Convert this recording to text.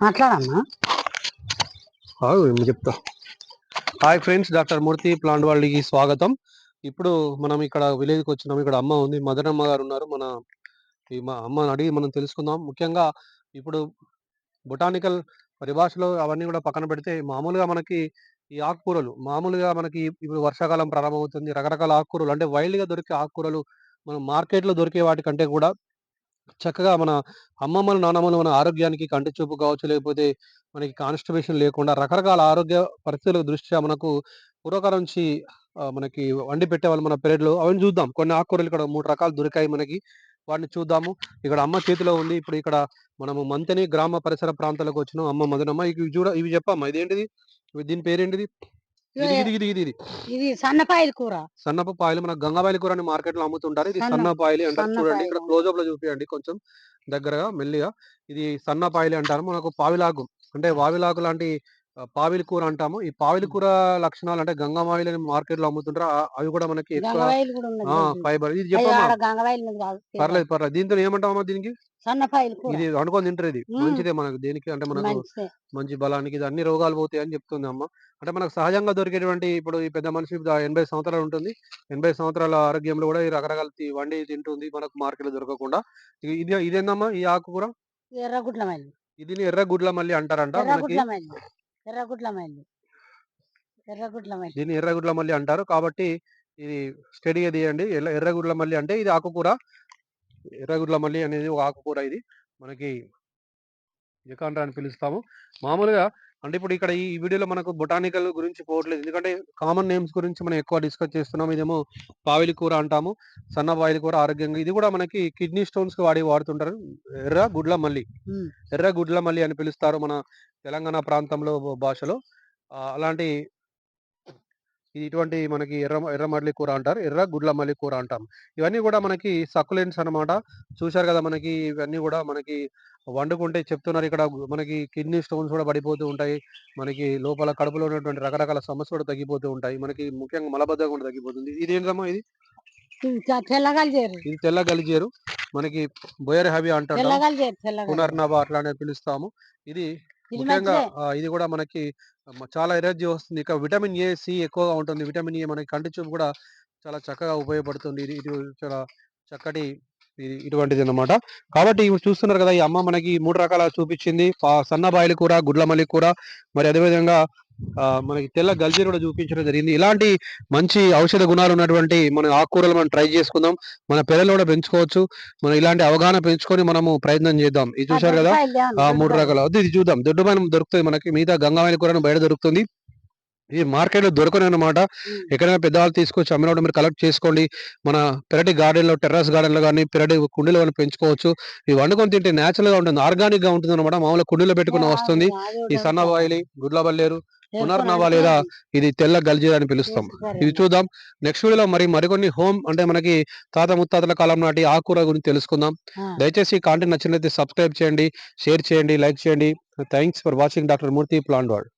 మాట్లాడమ్మా. చెప్తా. Hi friends, doctor మూర్తి plant వాళ్ళకి స్వాగతం. ఇప్పుడు మనం ఇక్కడ విలేజ్కి వచ్చినాం. ఇక్కడ అమ్మ ఉంది, మదనమ్మ గారు ఉన్నారు. మా అమ్మని అడిగి మనం తెలుసుకుందాం. ముఖ్యంగా ఇప్పుడు బొటానికల్ పరిభాషలో అవన్నీ కూడా పక్కన పెడితే, మామూలుగా మనకి ఈ ఆకుకూరలు మామూలుగా మనకి ఇప్పుడు వర్షాకాలం ప్రారంభమవుతుంది. రకరకాల ఆకుకూరలు అంటే వైల్డ్గా దొరికే ఆకుకూరలు మనం మార్కెట్లో దొరికే వాటికంటే కూడా చక్కగా మన అమ్మమ్మలు, నానమ్మలు మన ఆరోగ్యానికి కంటి చూపు కావచ్చు, లేకపోతే మనకి కాన్‌స్టిపేషన్ లేకుండా రకరకాల ఆరోగ్య పరిస్థితుల దృష్ట్యా మనకు పూర్వకాలం నుంచి మనకి వండి పెట్టేవాళ్ళు మన పెరట్లో. అవన్నీ చూద్దాం. కొన్ని ఆకుకూరలు ఇక్కడ 3 రకాలు దొరికాయి మనకి. వాటిని చూద్దాము. ఇక్కడ అమ్మ చేతిలో ఉంది. ఇప్పుడు ఇక్కడ మనము మంతెని గ్రామ పరిసర ప్రాంతాలకు వచ్చినాం. అమ్మ మదనమ్మ ఇవి చెప్పమ్మా. ఇదేంటిది? దీని పేరేంటిది? ఇది ఇది సన్నపాయల కూర. సన్నపు పాయలు మన గంగాబాయిల కూర అని మార్కెట్ లో అమ్ముతుంటారు. ఇది సన్న పాయలు అంటారు. చూడండి, ఇక్కడ క్లోజ్అప్ లో చూపియండి కొంచెం దగ్గరగా మెల్లిగా. ఇది సన్న పాయలు అంటారు. మనకు పావిలాకు అంటే వావిలాకు లాంటి పావిలి కూర అంటాము. ఈ పావిలి కూర లక్షణాలు అంటే గంగమాయిలు అని మార్కెట్ లో అమ్ముతుంటారు. అవి కూడా మనకి ఎక్కువ ఫైబర్. ఇది చెప్పమ్మా. పర్లేదు. దీంతో ఏమంటామమ్మా దీనికి? ఇది వండుకొని తింటారు. ఇది మంచిదే మనకు. దేనికి అంటే మనకు మంచి బలానికి. ఇది అన్ని రోగాలు పోతాయి అని చెప్తుంది అమ్మ. అంటే మనకు సహజంగా దొరికేటువంటి ఇప్పుడు ఈ పెద్ద మనిషి 80 సంవత్సరాలు ఉంటుంది. 80 సంవత్సరాల ఆరోగ్యంలో కూడా ఈ రకరకాల వండి తింటుంది మనకు మార్కెట్ లో దొరకకుండా. ఇదేందమ్మా ఈ ఆకుకూర? ఎర్రగుడ్ల మల్లి. ఇది ఎర్రగుడ్ల మల్లి అంటారంట. దీన్ని ఎర్రగుడ్ల మల్లి అంటారు. కాబట్టి ఇది స్టడీగా తీయండి. ఎర్రగుడ్ల మల్లి అంటే ఇది ఆకుకూర. ఎర్రగుడ్ల మల్లి అనేది ఒక ఆకుకూర. ఇది మనకి జకాండ్రా అని పిలుస్తాము మామూలుగా. అంటే ఇప్పుడు ఇక్కడ ఈ వీడియోలో మనకు బొటానికల్ గురించి పోవట్లేదు, ఎందుకంటే కామన్ నేమ్స్ గురించి మనం ఎక్కువ డిస్కస్ చేస్తున్నాం. ఇదేమో పావిలి కూర అంటాము, సన్న పావిలి కూర ఆరోగ్యంగా. ఇది కూడా మనకి కిడ్నీ స్టోన్స్ కి వాడుతుంటారు. ఎర్ర గుడ్ల మల్లి అని పిలుస్తారు మన తెలంగాణ ప్రాంతంలో భాషలో. అలాంటి ఇటువంటి మనకి ఎర్ర మల్లి కూర అంటారు, ఎర్ర గుడ్ల మల్లి కూర అంటాం. ఇవన్నీ కూడా మనకి సక్యులెంట్స్ అనమాట. చూశారు కదా, మనకి ఇవన్నీ కూడా మనకి వండుకుంటే చెప్తున్నారు ఇక్కడ మనకి కిడ్నీ స్టోన్స్ కూడా పడిపోతూ ఉంటాయి. మనకి లోపల కడుపులో ఉన్నటువంటి రకరకాల సమస్యలు కూడా తగ్గిపోతూ ఉంటాయి. మనకి ముఖ్యంగా మలబద్ధకం కూడా తగ్గిపోతుంది. ఇది ఏంటమ్మా? ఇది తెల్ల గలిజేరు. మనకి బొయర్ హబి అంటారు, పునర్నవ అట్లానే పిలుస్తాము. ఇది ముఖ్యంగా ఇది కూడా మనకి చాలా ఎనర్జీ వస్తుంది. ఇక విటమిన్ ఏ, సి ఎక్కువగా ఉంటుంది. విటమిన్ ఏ మనకి కంటి చూపు కూడా చాలా చక్కగా ఉపయోగపడుతుంది. ఇది చాలా చక్కటి ఇటువంటిది అన్నమాట. కాబట్టి ఇవి చూస్తున్నారు కదా, ఈ అమ్మ మనకి 3 రకాల చూపించింది. సన్న బాయిల కూర, గుడ్ల మల్లి కూర, మరి అదేవిధంగా మనకి తెల్ల గల్జీరు కూడా చూపించడం జరిగింది. ఇలాంటి మంచి ఔషధ గుణాలు ఉన్నటువంటి మన ఆకుకూరలు మనం ట్రై చేసుకుందాం. మన పిల్లలు కూడా పెంచుకోవచ్చు. మనం ఇలాంటి అవగాహన పెంచుకొని మనము ప్రయత్నం చేద్దాం. ఇది చూశారు కదా, 3 రకాల. ఇది చూద్దాం. దొడ్డుమైన దొరుకుతుంది మనకి. మిగతా గంగావాయిల కూరను బయట దొరుకుతుంది. ఈ మార్కెట్ లో దొరకని అనమాట. ఎక్కడైనా పెద్దవాళ్ళు తీసుకొచ్చి అమ్మినప్పుడు మీరు కలెక్ట్ చేసుకోండి. మన పెరటి గార్డెన్ లో, టెర్రస్ గార్డెన్ లో కానీ, పెరటి కుండీలో కానీ పెంచుకోవచ్చు. ఇవి వండుకొని తింటే నేచురల్ గా ఉంటుంది, ఆర్గానిక్ గా ఉంటుంది అనమాట. మామూలుగా కుండీలో పెట్టుకుని వస్తుంది. ఈ సన్న బాయిలి, గుడ్ల బల్లేరు, పునర్నవ లేదా ఇది తెల్ల గల్జీర అని పిలుస్తాం. ఇది చూద్దాం నెక్స్ట్ వీడియోలో. మరికొన్ని హోమ్ అంటే మనకి తాత ముత్తాతల కాలం నాటి ఆకుకూర గురించి తెలుసుకుందాం. దయచేసి కాంటెంట్ నచ్చినట్లయితే సబ్స్క్రైబ్ చేయండి, షేర్ చేయండి, లైక్ చేయండి. Thanks for watching doctor Murthy plant world.